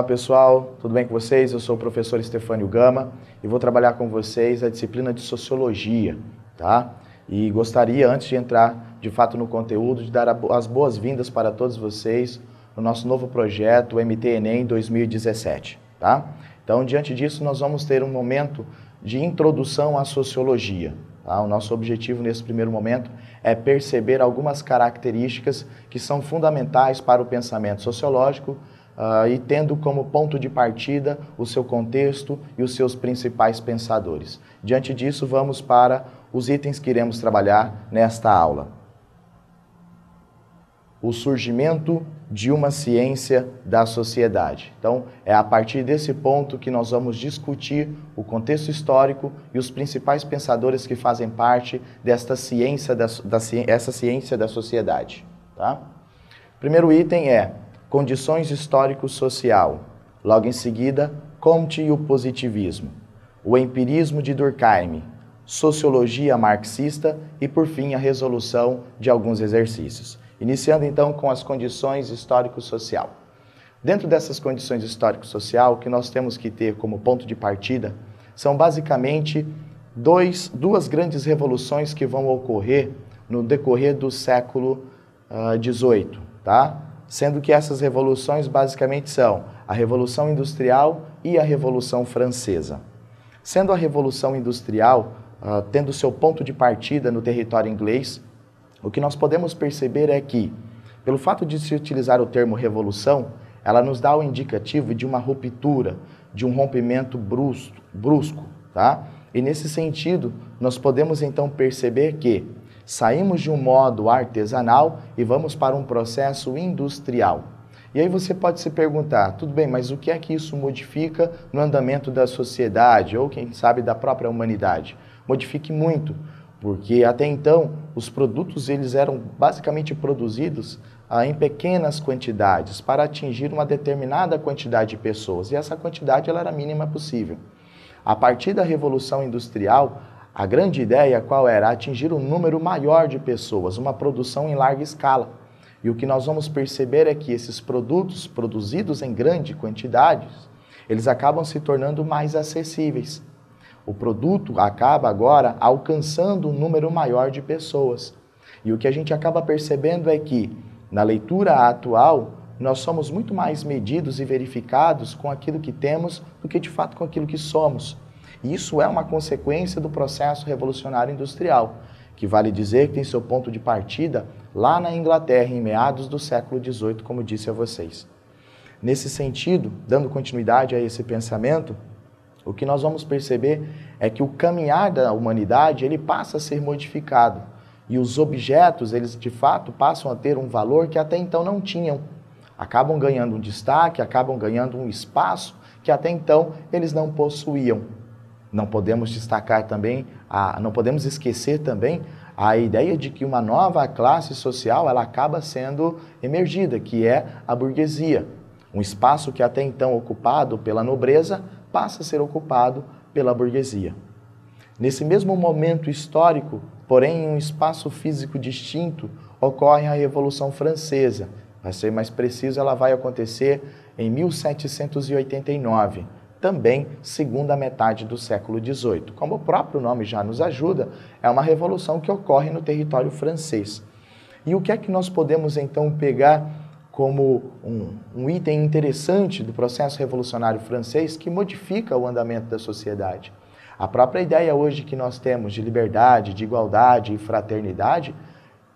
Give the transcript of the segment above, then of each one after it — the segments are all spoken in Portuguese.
Olá pessoal, tudo bem com vocês? Eu sou o professor Estefânio Gama e vou trabalhar com vocês a disciplina de Sociologia, tá? E gostaria, antes de entrar de fato no conteúdo, de dar as boas-vindas para todos vocês no nosso novo projeto, o MT Enem 2017, tá? Então, diante disso, nós vamos ter um momento de introdução à Sociologia, tá? O nosso objetivo nesse primeiro momento é perceber algumas características que são fundamentais para o pensamento sociológico, e tendo como ponto de partida o seu contexto e os seus principais pensadores. Diante disso, vamos para os itens que iremos trabalhar nesta aula. O surgimento de uma ciência da sociedade. Então, é a partir desse ponto que nós vamos discutir o contexto histórico e os principais pensadores que fazem parte desta ciência essa ciência da sociedade. Tá? Primeiro item é condições histórico-social. Logo em seguida, Comte e o positivismo. O empirismo de Durkheim. Sociologia marxista e, por fim, a resolução de alguns exercícios. Iniciando, então, com as condições histórico-social. Dentro dessas condições histórico-social, o que nós temos que ter como ponto de partida são, basicamente, duas grandes revoluções que vão ocorrer no decorrer do século XVIII, tá? Sendo que essas revoluções basicamente são a Revolução Industrial e a Revolução Francesa. Sendo a Revolução Industrial, tendo seu ponto de partida no território inglês, o que nós podemos perceber é que, pelo fato de se utilizar o termo revolução, ela nos dá o indicativo de uma ruptura, de um rompimento brusco, tá? E nesse sentido, nós podemos então perceber que saímos de um modo artesanal e vamos para um processo industrial. E aí você pode se perguntar, tudo bem, mas o que é que isso modifica no andamento da sociedade ou, quem sabe, da própria humanidade? Modifique muito, porque até então os produtos eles eram basicamente produzidos em pequenas quantidades para atingir uma determinada quantidade de pessoas, e essa quantidade ela era a mínima possível. A partir da Revolução Industrial, a grande ideia qual era? Atingir um número maior de pessoas, uma produção em larga escala. E o que nós vamos perceber é que esses produtos produzidos em grande quantidade, eles acabam se tornando mais acessíveis. O produto acaba agora alcançando um número maior de pessoas. E o que a gente acaba percebendo é que, na leitura atual, nós somos muito mais medidos e verificados com aquilo que temos do que, de fato, com aquilo que somos. E isso é uma consequência do processo revolucionário industrial, que vale dizer que tem seu ponto de partida lá na Inglaterra, em meados do século XVIII, como disse a vocês. Nesse sentido, dando continuidade a esse pensamento, o que nós vamos perceber é que o caminhar da humanidade ele passa a ser modificado. E os objetos, eles de fato passam a ter um valor que até então não tinham. Acabam ganhando um destaque, acabam ganhando um espaço que até então eles não possuíam. Não podemos destacar também, não podemos esquecer também a ideia de que uma nova classe social ela acaba sendo emergida, que é a burguesia. Um espaço que até então ocupado pela nobreza passa a ser ocupado pela burguesia. Nesse mesmo momento histórico, porém em um espaço físico distinto, ocorre a Revolução Francesa. Para ser mais preciso, ela vai acontecer em 1789. Também segunda metade do século XVIII. Como o próprio nome já nos ajuda, é uma revolução que ocorre no território francês. E o que é que nós podemos então pegar como um item interessante do processo revolucionário francês que modifica o andamento da sociedade? A própria ideia hoje que nós temos de liberdade, de igualdade e fraternidade,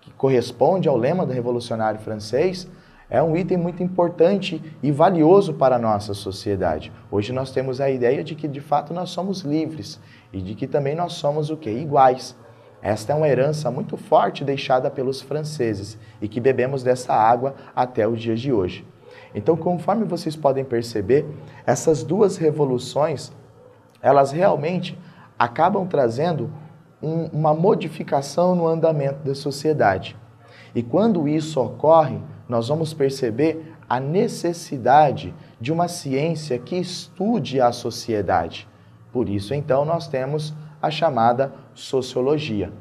que corresponde ao lema do revolucionário francês, é um item muito importante e valioso para a nossa sociedade. Hoje nós temos a ideia de que, de fato, nós somos livres e de que também nós somos o quê? Iguais. Esta é uma herança muito forte deixada pelos franceses e que bebemos dessa água até os dias de hoje. Então, conforme vocês podem perceber, essas duas revoluções, elas realmente acabam trazendo uma modificação no andamento da sociedade. E quando isso ocorre, nós vamos perceber a necessidade de uma ciência que estude a sociedade. Por isso, então, nós temos a chamada sociologia.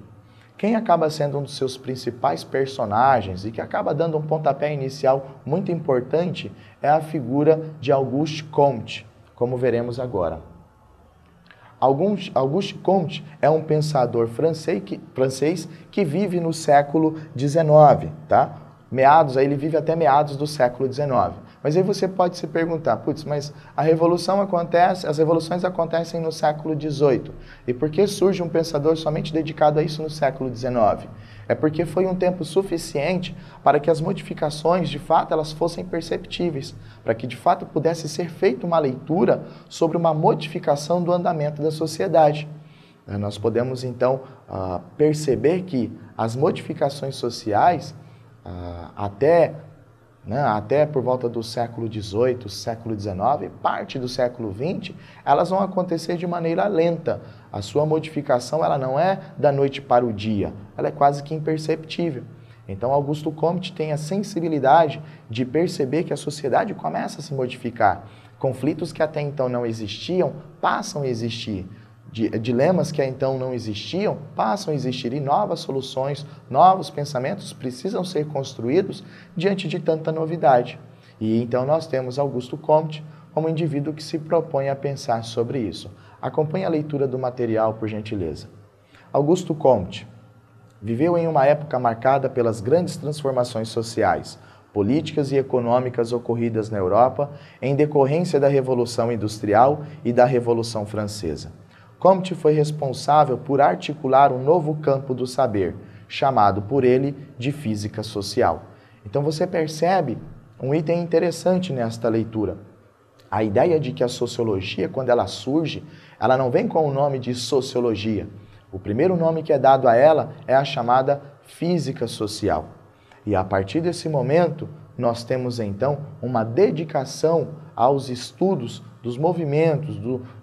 Quem acaba sendo um dos seus principais personagens e que acaba dando um pontapé inicial muito importante é a figura de Auguste Comte, como veremos agora. Auguste Comte é um pensador francês que vive no século XIX, tá? Ele vive até meados do século XIX. Mas aí você pode se perguntar, putz, mas as revoluções acontecem no século XVIII. E por que surge um pensador somente dedicado a isso no século XIX? É porque foi um tempo suficiente para que as modificações, de fato, elas fossem perceptíveis, para que, de fato, pudesse ser feita uma leitura sobre uma modificação do andamento da sociedade. Nós podemos, então, perceber que as modificações sociais, até por volta do século XVIII, século XIX, parte do século XX, elas vão acontecer de maneira lenta. A sua modificação ela não é da noite para o dia, ela é quase que imperceptível. Então, Auguste Comte tem a sensibilidade de perceber que a sociedade começa a se modificar. Conflitos que até então não existiam passam a existir. Dilemas que então não existiam passam a existir e novas soluções, novos pensamentos precisam ser construídos diante de tanta novidade. E então nós temos Auguste Comte como indivíduo que se propõe a pensar sobre isso. Acompanhe a leitura do material, por gentileza. Auguste Comte viveu em uma época marcada pelas grandes transformações sociais, políticas e econômicas ocorridas na Europa em decorrência da Revolução Industrial e da Revolução Francesa. Comte foi responsável por articular um novo campo do saber, chamado por ele de física social. Então você percebe um item interessante nesta leitura. A ideia de que a sociologia, quando ela surge, ela não vem com o nome de sociologia. O primeiro nome que é dado a ela é a chamada física social. E a partir desse momento, nós temos então uma dedicação aos estudos dos movimentos,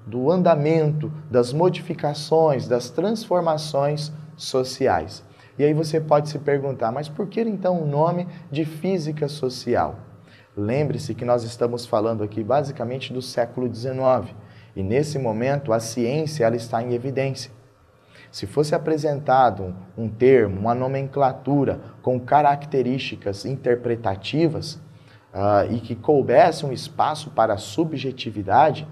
do andamento, das modificações, das transformações sociais. E aí você pode se perguntar, mas por que então o nome de física social? Lembre-se que nós estamos falando aqui basicamente do século XIX, e nesse momento a ciência ela está em evidência. Se fosse apresentado um termo, uma nomenclatura com características interpretativas e que coubesse um espaço para a subjetividade,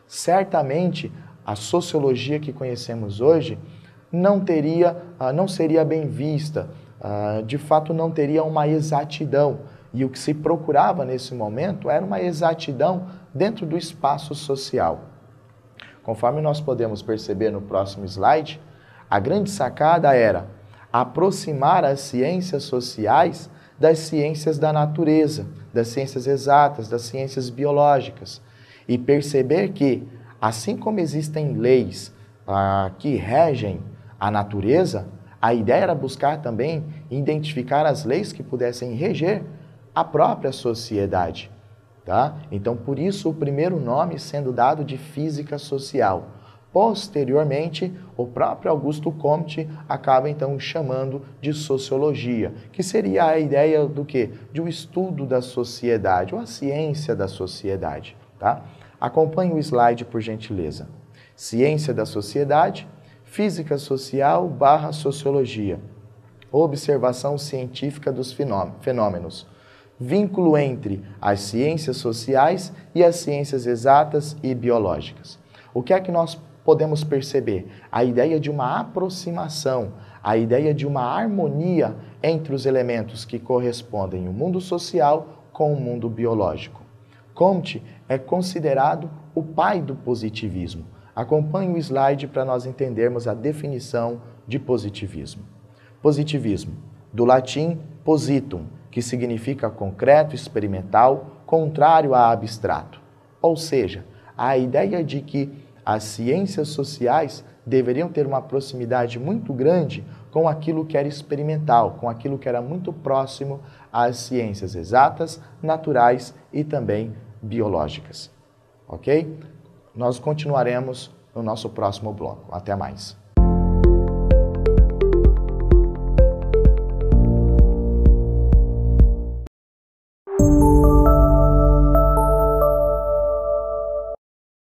certamente a sociologia que conhecemos hoje não seria bem vista, de fato não teria uma exatidão. E o que se procurava nesse momento era uma exatidão dentro do espaço social. Conforme nós podemos perceber no próximo slide, a grande sacada era aproximar as ciências sociais das ciências da natureza, das ciências exatas, das ciências biológicas, e perceber que, assim como existem leis que regem a natureza, a ideia era buscar também identificar as leis que pudessem reger a própria sociedade. Tá? Então, por isso, o primeiro nome sendo dado de física social. Posteriormente, o próprio Auguste Comte acaba então chamando de sociologia, que seria a ideia do quê? De um estudo da sociedade, ou a ciência da sociedade. Tá? Acompanhe o slide, por gentileza. Ciência da sociedade, física social / sociologia. Observação científica dos fenômenos. Vínculo entre as ciências sociais e as ciências exatas e biológicas. O que é que nós podemos perceber? A ideia de uma aproximação, a ideia de uma harmonia entre os elementos que correspondem o mundo social com o mundo biológico. Comte é considerado o pai do positivismo. Acompanhe o slide para nós entendermos a definição de positivismo. Positivismo, do latim positum, que significa concreto, experimental, contrário a abstrato. Ou seja, a ideia de que as ciências sociais deveriam ter uma proximidade muito grande com aquilo que era experimental, com aquilo que era muito próximo às ciências exatas, naturais e também biológicas. Ok? Nós continuaremos no nosso próximo bloco. Até mais.